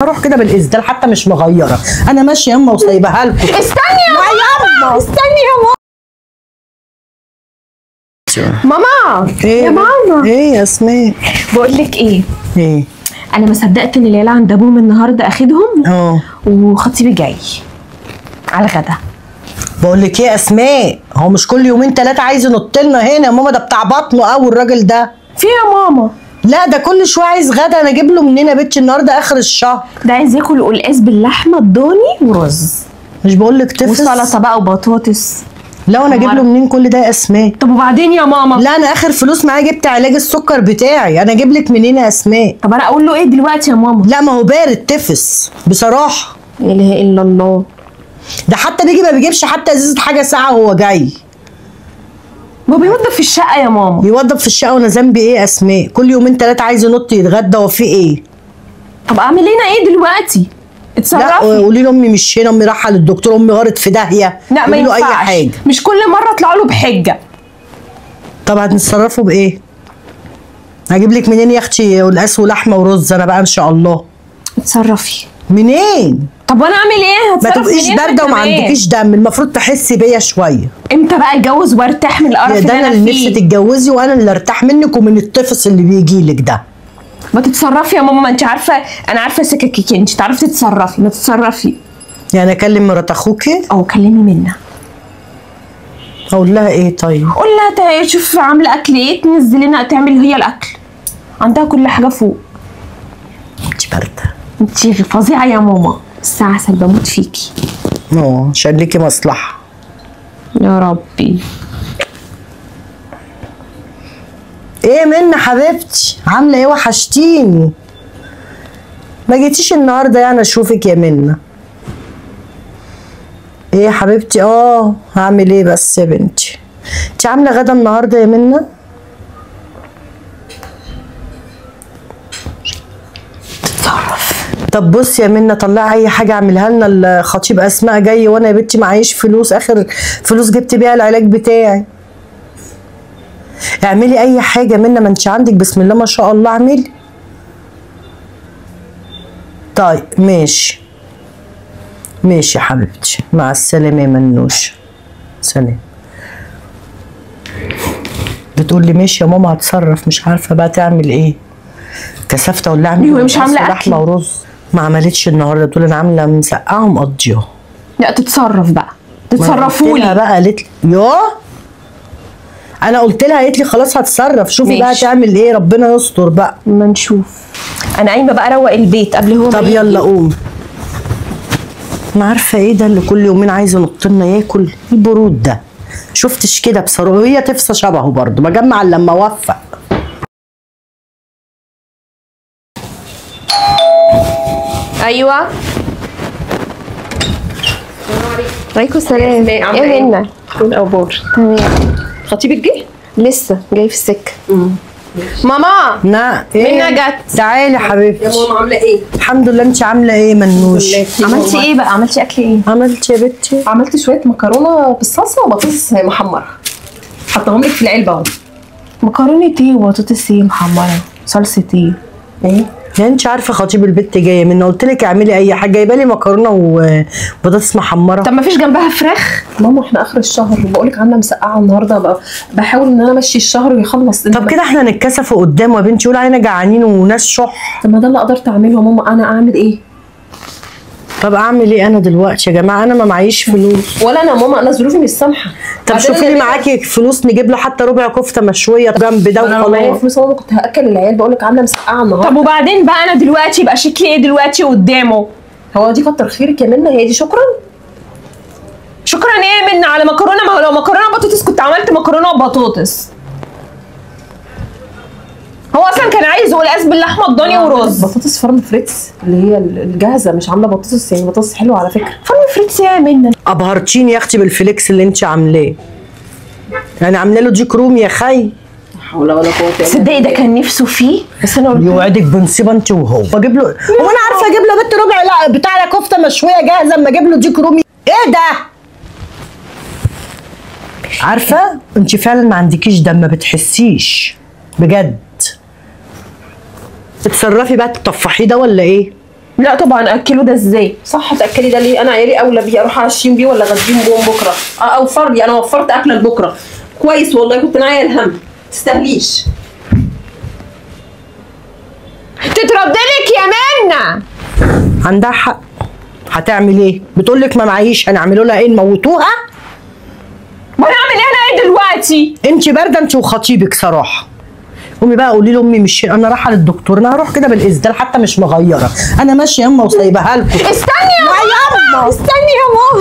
هروح كده بالاسدال حتى مش مغيره، انا ماشيه ياما وسايبها لكم. استني يا ماما، استني يا ماما. ماما ايه يا ماما، ايه يا اسماء؟ بقول لك ايه، ايه؟ انا ما صدقت ان العيال عند ابوهم النهارده اخدهم وخطيبي جاي على الغدا. بقول لك ايه يا اسماء، هو مش كل يومين ثلاثه عايز ينط لنا هنا يا ماما؟ ده بتاع بطنه قوي الراجل ده. في يا ماما؟ لا ده كل شويه عايز غدا، انا اجيب له منين يا بنتي النهارده اخر الشهر؟ ده عايز ياكل قلقاس باللحمه الضاني ورز، مش بقول لك تفس وسلطه بقى وبطاطس. لا وانا اجيب له منين كل ده يا اسماء؟ طب وبعدين يا ماما؟ لا انا اخر فلوس معايا جبت علاج السكر بتاعي، انا اجيب لك منين يا اسماء؟ طب انا اقول له ايه دلوقتي يا ماما؟ لا ما هو بارد تفس بصراحه. لا اله الا الله. ده حتى بيجي ما بيجيبش حتى ازازه حاجه ساعه وهو جاي. ما بيوضب في الشقه يا ماما. بيوضب في الشقه وانا ذنبي ايه يا اسماء؟ كل يومين ثلاثه عايز ينط يتغدى وفي ايه؟ طب اعمل لنا ايه دلوقتي؟ اتصرفي. لا قولي له امي مش هنا، امي رايحه للدكتور، امي غارت في داهيه. لا ما ينفعش، اي حاجه. مش كل مره اطلع له بحجه. طب هتتصرفوا بايه؟ هجيب لك منين يا اختي قلقاس ولحمه ورز انا بقى ان شاء الله؟ اتصرفي. منين؟ طب وانا اعمل ايه؟ ما هتصرف تبقيش بارده وما عندكيش دم، المفروض تحسي بيا شويه. امتى بقى اتجوز وارتاح من القرف ده انا اللي نفسي تتجوزي وانا اللي ارتاح منك ومن الطفس اللي بيجي لك ده. ما تتصرفي يا ماما، ما انت عارفه انا عارفه سككك، انت تعرفي تتصرفي، ما تتصرفي. يعني اكلم مرات اخوكي؟ او كلمي منها. اقول لها ايه طيب؟ قول لها شوف عامله اكل ايه، تنزل لنا تعمل هي الاكل، عندها كل حاجه فوق. انت بارده. انت فظيعه يا ماما، الساعه عسل بموت فيكي. عشان ليكي مصلحه. يا ربي. ايه منى حبيبتي، عامله ايه؟ وحشتيني. ما جيتيش النهارده يعني اشوفك يا منى. ايه يا حبيبتي؟ هعمل ايه بس يا بنتي؟ انت عامله غدا النهارده يا منى؟ تتصرف. طب بصي يا منى، طلعي اي حاجه اعملها لنا، الخطيب اسماء جاي وانا يا بنتي معيش فلوس، اخر فلوس جبت بيها العلاج بتاعي. اعملي اي حاجه منى، ما انتش عندك بسم الله ما شاء الله، اعملي. طيب ماشي ماشي يا حبيبتي، مع السلامه يا منوشه. سلام. بتقول لي ماشي يا ماما هتصرف، مش عارفه بقى تعمل ايه. كسفت ولا اعمل ايوه مش عامله اكل. لحمه ورز ما عملتش النهارده، تقول انا عامله مسقعه ومقضيها. لا تتصرف بقى، تتصرفوا لي بقى. قالت لي انا قلت لها، قالت لي خلاص هتصرف، شوفي ماشي. بقى تعمل ايه، ربنا يستر بقى ما نشوف. انا قايمه بقى اروق البيت قبل هو. طب يلا قوم. انا عارفه ايه ده اللي كل يومين عايز ينط لنا ياكل؟ البرود ده شفتش كده بصراحه، هي تفصى شبهه برضه، بجمع لما اوفق. ايوه. عليكم السلام. ايه منى؟ ايه الاخبار؟ تمام. خطيبك جه؟ لسه جاي في السكه. ماما. نعم. ايه منى جت. تعالي يا حبيبتي. يا ماما عامله ايه؟ الحمد لله. انت عامله ايه منوش؟ عملتي ايه بقى؟ عملتي اكل ايه؟ عملتي يا بنتي؟ عملت شويه مكرونه بالصلصه وبطاطس محمره، حطاهم لك في العلبه اهو. مكرونه ايه وبطاطس ايه محمره؟ صلصه ايه؟ ايه؟ يعني انت عارفه خطيب البت جايه منه، قلت لك اعملي اي حاجه، جايبه لي مكرونه وبطاطس محمره. طب ما فيش جنبها فراخ؟ ماما احنا اخر الشهر، بقول لك عامله مسقعه النهارده بقى، بحاول ان انا امشي الشهر ويخلص. طب كده احنا نتكسف قدامه يا بنتي، يقول علينا جعانين وناس شح. طب ما ده اللي قدرت اعمله يا ماما، انا اعمل ايه؟ طب اعمل ايه انا دلوقتي يا جماعه؟ انا ما معيش فلوس. ولا انا يا ماما، انا ظروفي مش سامحه. طب شوفي لي معاكي فلوس نجيب له حتى ربع كفته مشويه جنب ده انا لو معايا وخلاص. فلوس ماما كنت هاكل العيال، بقول لك عامله مسقعه النهارده. طب وبعدين بقى انا دلوقتي يبقى شكلي ايه دلوقتي قدامه؟ هو دي كتر خيرك يا منى، هي دي شكرا؟ شكرا ايه يا منى على مكرونه؟ ما هو لو مكرونه بطاطس كنت عملت مكرونه وبطاطس. هو اصلا كان عايز قلقاس باللحمه الضاني ورز. بطاطس فرن فريتس اللي هي الجاهزه، مش عامله بطاطس، يعني بطاطس حلوه على فكره. فرن فريتس يا منى؟ ابهرتيني يا اختي بالفليكس اللي انت عاملاه، يعني عامله له ديك رومي يا خي. لا حول ولا قوه الا بالله. صدقي ده كان نفسه فيه، بس انا قلت يوعدك بنصيبه انت وهو. اجيب له، هو انا عارفه اجيب له بنت ربع لا بتاع كفته مشويه جاهزه، اما اجيب له ديك رومي؟ ايه ده؟ عارفه انت فعلا ما عندكيش دم، ما بتحسيش بجد. تتصرفي بقى تطفحيه ده ولا ايه؟ لا طبعا اكله ده ازاي؟ صح تاكلي ده ليه؟ انا عيالي اولى بيه، اروح اشيم بيه ولا اغديهم بيهم بكره؟ اوفر لي، انا وفرت اكله لبكره. كويس والله، كنت ناعيه الهم. تستاهليش. تتردلك يا منى. عندها حق. هتعمل ايه؟ بتقول لك ما معيش، هنعملوا لها ايه؟ نموتوها؟ وانا اعمل ايه دلوقتي؟ انت بارده انت وخطيبك صراحه. قومي بقى قولي لامي مش انا رايحه للدكتور، انا هروح كده بالاسدال حتى مش مغيره، انا ماشيه ياما وسايبها لكم. استني يا ماما، استني يا ماما.